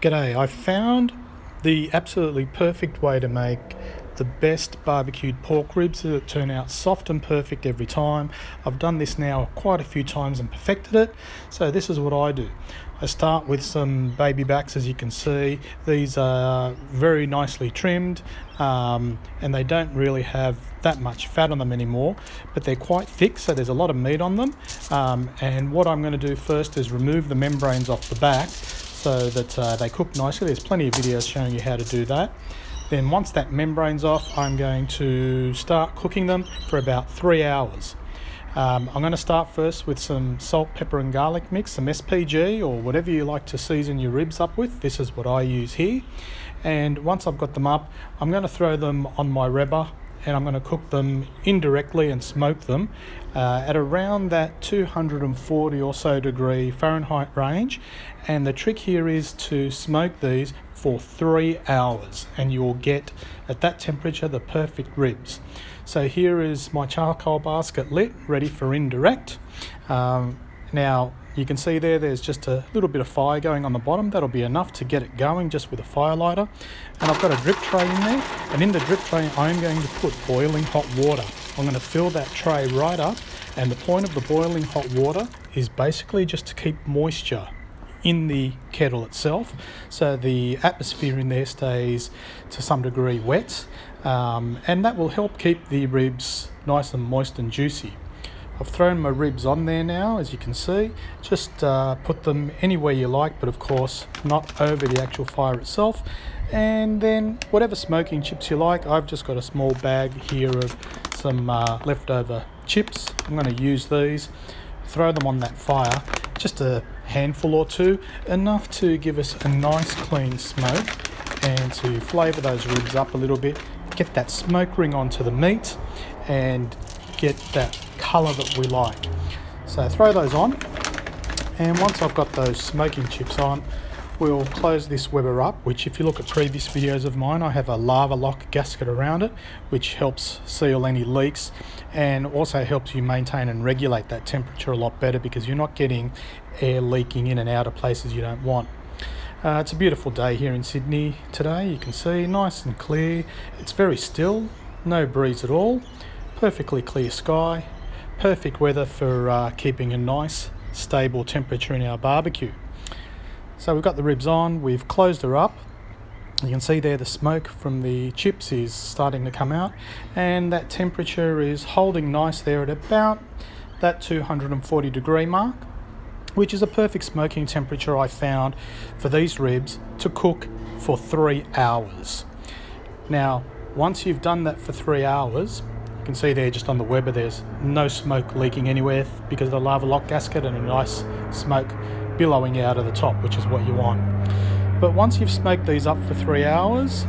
G'day, I found the absolutely perfect way to make the best barbecued pork ribs that turn out soft and perfect every time. I've done this now quite a few times and perfected it. So this is what I do. I start with some baby backs, as you can see. These are very nicely trimmed and they don't really have that much fat on them anymore, but they're quite thick, so there's a lot of meat on them. And what I'm going to do first is remove the membranes off the back so that they cook nicely. There's plenty of videos showing you how to do that. Then once that membrane's off, I'm going to start cooking them for about 3 hours. I'm going to start first with some salt, pepper and garlic mix, some SPG or whatever you like to season your ribs up with. This is what I use here. And once I've got them up, I'm going to throw them on my Rebber and I'm going to cook them indirectly and smoke them at around that 240 or so degree Fahrenheit range. And the trick here is to smoke these for 3 hours and you will get at that temperature the perfect ribs. So here is my charcoal basket lit, ready for indirect. Now you can see there's just a little bit of fire going on the bottom. That'll be enough to get it going just with a fire lighter. And I've got a drip tray in there, and in the drip tray I'm going to put boiling hot water. I'm going to fill that tray right up, and the point of the boiling hot water is basically just to keep moisture in the kettle itself, so the atmosphere in there stays to some degree wet, and that will help keep the ribs nice and moist and juicy. I've thrown my ribs on there now, as you can see. Just put them anywhere you like, but of course not over the actual fire itself. And then whatever smoking chips you like, I've just got a small bag here of some leftover chips. I'm going to use these, throw them on that fire, just a handful or two, enough to give us a nice clean smoke and to flavour those ribs up a little bit, get that smoke ring onto the meat and get that colour that we like. So throw those on, and once I've got those smoking chips on, we'll close this Weber up, which if you look at previous videos of mine, I have a lava lock gasket around it, which helps seal any leaks and also helps you maintain and regulate that temperature a lot better because you're not getting air leaking in and out of places you don't want. It's a beautiful day here in Sydney today. You can see nice and clear. It's very still, no breeze at all, perfectly clear sky, perfect weather for keeping a nice stable temperature in our barbecue. So we've got the ribs on, we've closed her up. You can see there the smoke from the chips is starting to come out, and that temperature is holding nice there at about that 240 degree mark, which is a perfect smoking temperature I found for these ribs to cook for 3 hours. Now once you've done that for 3 hours, you can see there just on the Weber there's no smoke leaking anywhere because of the lava lock gasket and a nice smoke billowing out of the top, which is what you want. But once you've smoked these up for 3 hours,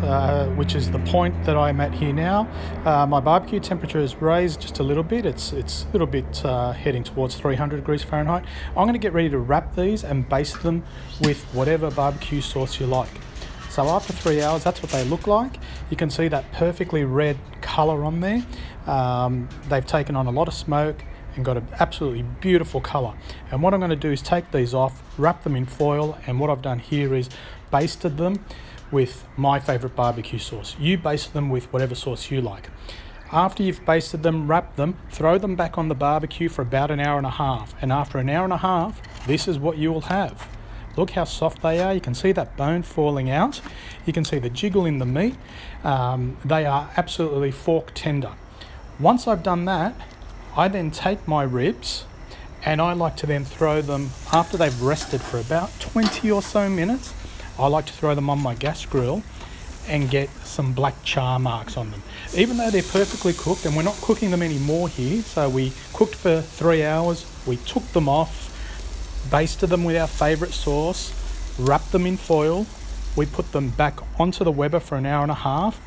which is the point that I'm at here now, my barbecue temperature is raised just a little bit. It's a little bit heading towards 300 degrees Fahrenheit. I'm going to get ready to wrap these and baste them with whatever barbecue sauce you like. So after 3 hours, that's what they look like. You can see that perfectly red colour on there. They've taken on a lot of smoke and got an absolutely beautiful colour. And what I'm going to do is take these off, wrap them in foil, and what I've done here is basted them with my favourite barbecue sauce. You baste them with whatever sauce you like. After you've basted them, wrap them, throw them back on the barbecue for about an hour and a half. And after an hour and a half, this is what you will have. Look how soft they are. You can see that bone falling out. You can see the jiggle in the meat. They are absolutely fork tender. Once I've done that, I then take my ribs and I like to then throw them, after they've rested for about 20 or so minutes, I like to throw them on my gas grill and get some black char marks on them. Even though they're perfectly cooked, and we're not cooking them anymore here, so we cooked for 3 hours, we took them off, basted them with our favourite sauce, wrapped them in foil, we put them back onto the Weber for an hour and a half,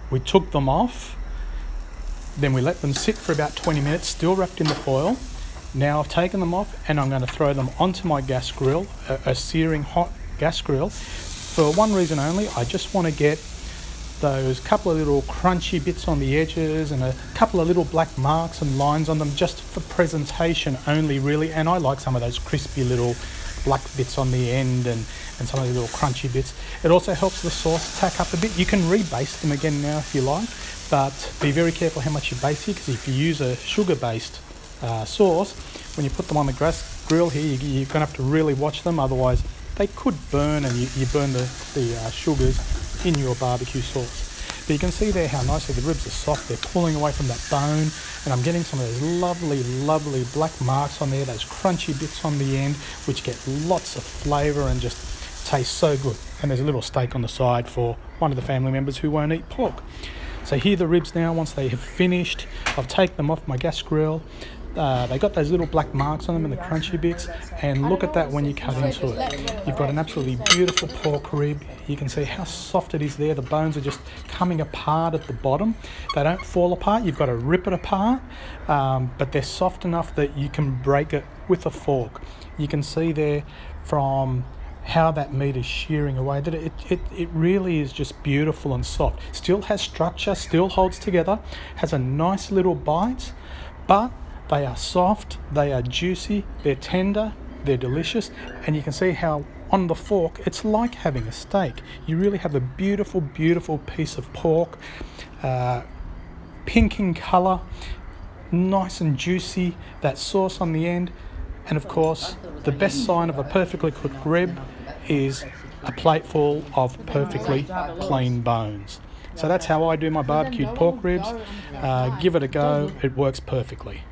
we took them off, then we let them sit for about 20 minutes, still wrapped in the foil. Now I've taken them off and I'm going to throw them onto my gas grill, a searing hot gas grill, for one reason only. I just want to get those couple of little crunchy bits on the edges and a couple of little black marks and lines on them, just for presentation only really. And I like some of those crispy little black bits on the end and some of the little crunchy bits. It also helps the sauce tack up a bit. You can rebaste them again now if you like, but be very careful how much you baste here, because if you use a sugar-based sauce, when you put them on the grill here, you're going to have to really watch them, otherwise they could burn and you burn the sugars in your barbecue sauce. But you can see there how nicely the ribs are soft. They're pulling away from that bone, and I'm getting some of those lovely black marks on there, those crunchy bits on the end, which get lots of flavour and just taste so good. And there's a little steak on the side for one of the family members who won't eat pork. So here the ribs now, once they have finished, I've taken them off my gas grill. They got those little black marks on them and the crunchy bits, and look at that when you cut into it. You've got an absolutely beautiful pork rib. You can see how soft it is there. The bones are just coming apart at the bottom. They don't fall apart. You've got to rip it apart, but they're soft enough that you can break it with a fork. You can see there from how that meat is shearing away that it really is just beautiful and soft. Still has structure, still holds together, has a nice little bite, but they are soft, they are juicy, they're tender, they're delicious, and you can see how on the fork it's like having a steak. You really have a beautiful piece of pork, pink in colour, nice and juicy, that sauce on the end, and of course the best sign of a perfectly cooked rib is a plate full of perfectly clean bones. So that's how I do my barbecued pork ribs. Give it a go, it works perfectly.